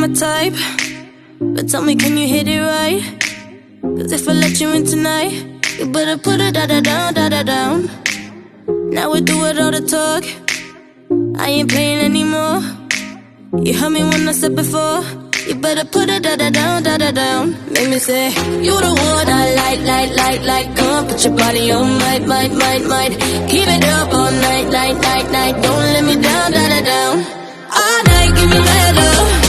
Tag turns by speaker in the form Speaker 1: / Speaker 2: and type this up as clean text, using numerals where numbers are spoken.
Speaker 1: my type, but tell me, can you hit it right? Cause if I let you in tonight, you better put it down. Now we do it all the talk, I ain't playing anymore. You heard me when I said before, you better put it down. Make me say, you the one I like. Come on, put your body on might. Keep it up all night. Don't let me down. All night, give me that love.